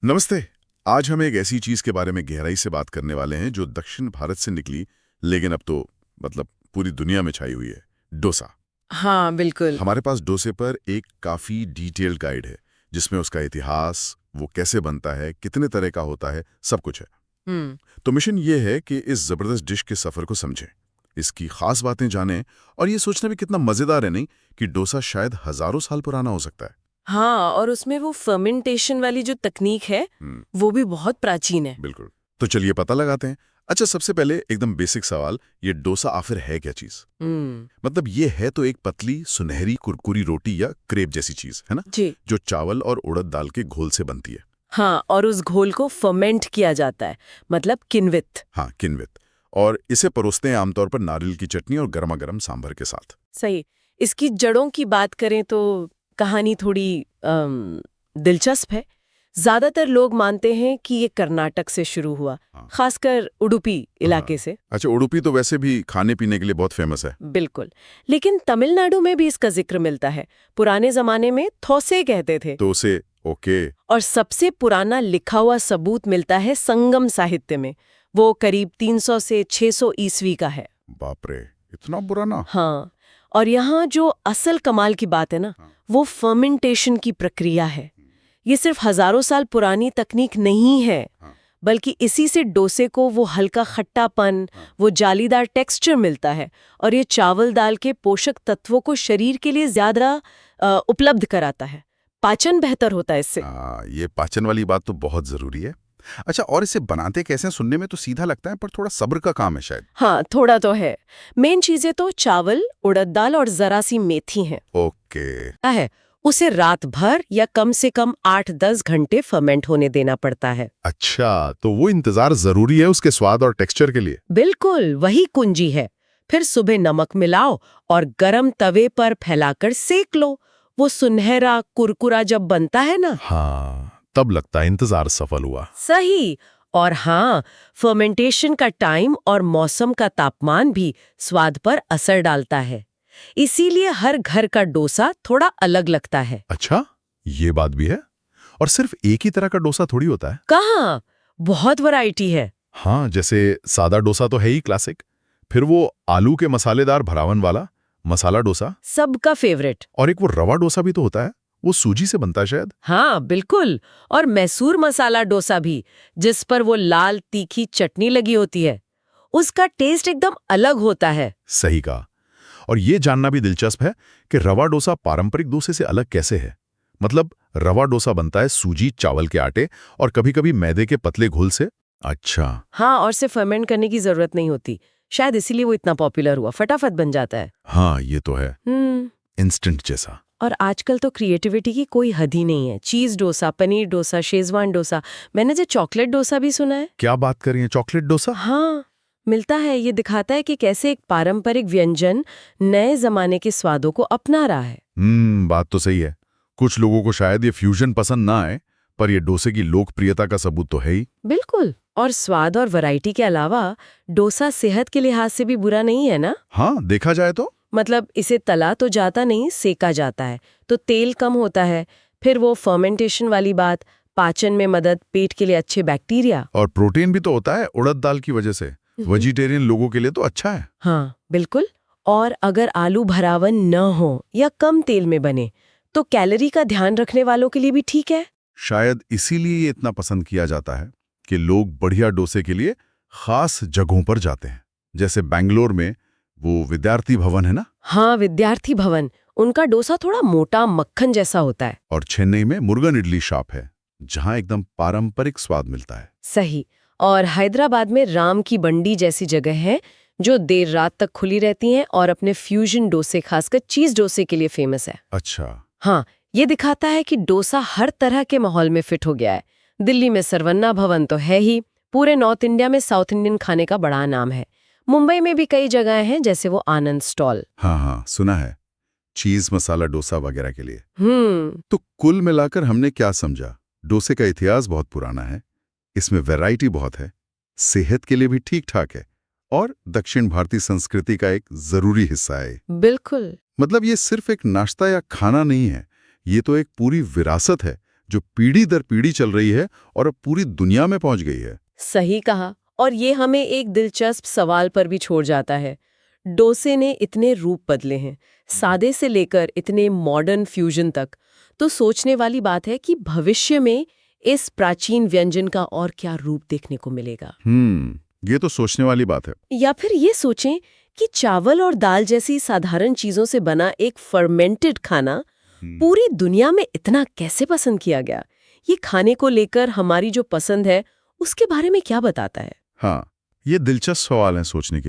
नमस्ते। आज हम एक ऐसी चीज के बारे में गहराई से बात करने वाले हैं जो दक्षिण भारत से निकली, लेकिन अब तो पूरी दुनिया में छाई हुई है। डोसा। हाँ, बिल्कुल। हमारे पास डोसे पर एक काफी डिटेल्ड गाइड है, जिसमें उसका इतिहास, वो कैसे बनता है, कितने तरह का होता है, सब कुछ है। हम्म। तो मिशन ये है कि इस जबरदस्त डिश के सफर को समझें, इसकी खास बातें जानें, और ये सोचना भी कितना मजेदार है नहीं कि डोसा शायद हजारों साल पुराना हो सकता है। हाँ, और उसमें वो फर्मेंटेशन वाली जो तकनीक है वो भी बहुत प्राचीन है। बिल्कुल। तो चलिए पता लगाते हैं। अच्छा, सबसे पहले एकदम बेसिक सवाल, ये डोसा आखिर है क्या चीज? ये है तो एक पतली सुनहरी कुरकुरी रोटी या क्रेप जैसी चीज है ना, जी। जो चावल और उड़द दाल के घोल से बनती है। हाँ, और उस घोल को फर्मेंट किया जाता है, मतलब किण्वित। हाँ, किण्वित। और इसे परोसते हैं आमतौर पर नारियल की चटनी और गर्मा गर्म सांभर के साथ। सही। इसकी जड़ों की बात करें तो कहानी थोड़ी दिलचस्प है। ज्यादातर लोग मानते हैं कि ये कर्नाटक से शुरू हुआ, हाँ। खासकर उडुपी इलाके हाँ। से। अच्छा, उडुपी तो वैसे भी खाने पीने के लिए बहुत फेमस है। बिल्कुल। लेकिन तमिलनाडु में भी इसका जिक्र मिलता है। पुराने जमाने में थोसे कहते थे। तो उसे ओके। और सबसे पुराना लिखा हुआ सबूत मिलता है संगम साहित्य में। वो करीब 300 से 600 ईस्वी का है। बाप रे, इतना पुराना। हाँ, और यहाँ जो असल कमाल की बात है ना, वो फर्मेंटेशन की प्रक्रिया है। ये सिर्फ हजारों साल पुरानी तकनीक नहीं है, बल्कि इसी से डोसे को वो हल्का खट्टापन, वो जालीदार टेक्सचर मिलता है, और ये चावल दाल के पोषक तत्वों को शरीर के लिए ज्यादा उपलब्ध कराता है। पाचन बेहतर होता है इससे। ये पाचन वाली बात तो बहुत जरूरी है। अच्छा, और इसे बनाते कैसे हैं? सुनने में तो सीधा लगता है, पर थोड़ा सब्र का काम है शायद। हाँ, थोड़ा तो है। मेन चीजें तो चावल, उड़द दाल और जरा सी मेथी हैं। ओके। है उसे रात भर या कम से कम 8-10 घंटे फर्मेंट होने देना पड़ता है। अच्छा, तो वो इंतजार जरूरी है उसके स्वाद और टेक्सचर के लिए। बिल्कुल, वही कुंजी है। फिर सुबह नमक मिलाओ और गरम तवे पर फैलाकर सेक लो। वो सुनहरा कुरकुरा जब बनता है ना, हाँ, तब लगता है इंतजार सफल हुआ। सही। और हाँ, फर्मेंटेशन का टाइम और मौसम का तापमान भी स्वाद पर असर डालता है। इसीलिए हर घर का डोसा थोड़ा अलग लगता है। अच्छा, ये बात भी है। और सिर्फ एक ही तरह का डोसा थोड़ी होता है। कहाँ, बहुत वैरायटी है। हाँ, जैसे सादा डोसा तो है ही क्लासिक, फिर वो आलू के मसालेदार भरावन वाला मसाला डोसा, सबका फेवरेट। और एक वो रवा डोसा भी तो होता है, वो सूजी से बनता है शायद। हाँ, बिल्कुल। और मैसूर मसाला डोसा भी, जिस पर वो लाल तीखी चटनी लगी होती है। उसका टेस्ट एकदम अलग होता है। सही कहा। और ये जानना भी दिलचस्प है कि रवा डोसा पारंपरिक डोसे से अलग कैसे है। रवा डोसा बनता है सूजी चावल के आटे और कभी-कभी मैदे के पतले घोल से। अच्छा। हाँ, और से फर्मेंट करने की जरूरत नहीं होती। शायद इसीलिए वो इतना पॉपुलर हुआ, फटाफट बन जाता है। हाँ, ये तो है, इंस्टेंट जैसा। और आजकल तो क्रिएटिविटी की कोई हद ही नहीं है। चीज डोसा, पनीर डोसा, शेजवान डोसा, मैंने जो चॉकलेट डोसा भी सुना है। क्या बात कर रही है, चॉकलेट डोसा? हाँ, मिलता है। ये दिखाता है कि कैसे एक पारंपरिक व्यंजन नए जमाने के स्वादों को अपना रहा है। बात तो सही है। कुछ लोगों को शायद ये फ्यूजन पसंद ना आए, पर ये डोसे की लोकप्रियता का सबूत तो है ही। बिल्कुल। और स्वाद और वैरायटी के अलावा डोसा सेहत के लिहाज से भी बुरा नहीं है ना। हाँ, देखा जाए तो। इसे तला तो जाता नहीं, सेका जाता है, तो तेल कम होता है। फिर वो फर्मेंटेशन वाली बात, पाचन में मदद, पेट के लिए अच्छे बैक्टीरिया। और प्रोटीन भी तो होता है उड़द दाल की वजह से। वेजिटेरियन लोगों के लिए तो अच्छा है। हाँ, बिल्कुल। और अगर आलू भरावन न हो या कम तेल में बने, तो कैलोरी का ध्यान रखने वालों के लिए भी ठीक है। शायद इसीलिए ये इतना पसंद किया जाता है कि लोग बढ़िया डोसे के लिए खास जगहों पर जाते हैं। जैसे बेंगलोर में वो विद्यार्थी भवन है ना। हाँ, विद्यार्थी भवन। उनका डोसा थोड़ा मोटा मक्खन जैसा होता है। और चेन्नई में मुर्गन इडली शॉप है, जहां एकदम पारंपरिक स्वाद मिलता है। सही। और हैदराबाद में राम की बंडी जैसी जगह है, जो देर रात तक खुली रहती हैं और अपने फ्यूजन डोसे, खासकर चीज डोसे के लिए फेमस है। अच्छा। हाँ, ये दिखाता है कि डोसा हर तरह के माहौल में फिट हो गया है। दिल्ली में सरवन्ना भवन तो है ही, पूरे नॉर्थ इंडिया में साउथ इंडियन खाने का बड़ा नाम है। मुंबई में भी कई जगह हैं, जैसे वो आनंद स्टॉल। हाँ हाँ, सुना है, चीज मसाला डोसा वगैरह के लिए। हम्म। तो कुल मिलाकर हमने क्या समझा? डोसे का इतिहास बहुत पुराना है, इसमें वैरायटी बहुत है, सेहत के लिए भी ठीक ठाक है, और दक्षिण भारतीय संस्कृति का एक जरूरी हिस्सा है। बिल्कुल। ये सिर्फ एक नाश्ता या खाना नहीं है, ये तो एक पूरी विरासत है जो पीढ़ी दर पीढ़ी चल रही है और अब पूरी दुनिया में पहुंच गई है। सही कहा। और ये हमें एक दिलचस्प सवाल पर भी छोड़ जाता है। डोसे ने इतने रूप बदले हैं, सादे से लेकर इतने मॉडर्न फ्यूजन तक। तो सोचने वाली बात है कि भविष्य में इस प्राचीन व्यंजन का और क्या रूप देखने को मिलेगा। ये तो सोचने वाली बात है। या फिर ये सोचें कि चावल और दाल जैसी साधारण चीजों से बना एक फर्मेंटेड खाना पूरी दुनिया में इतना कैसे पसंद किया गया। ये खाने को लेकर हमारी जो पसंद है उसके बारे में क्या बताता है। हाँ, ये दिलचस्प सवाल है सोचने के लिए।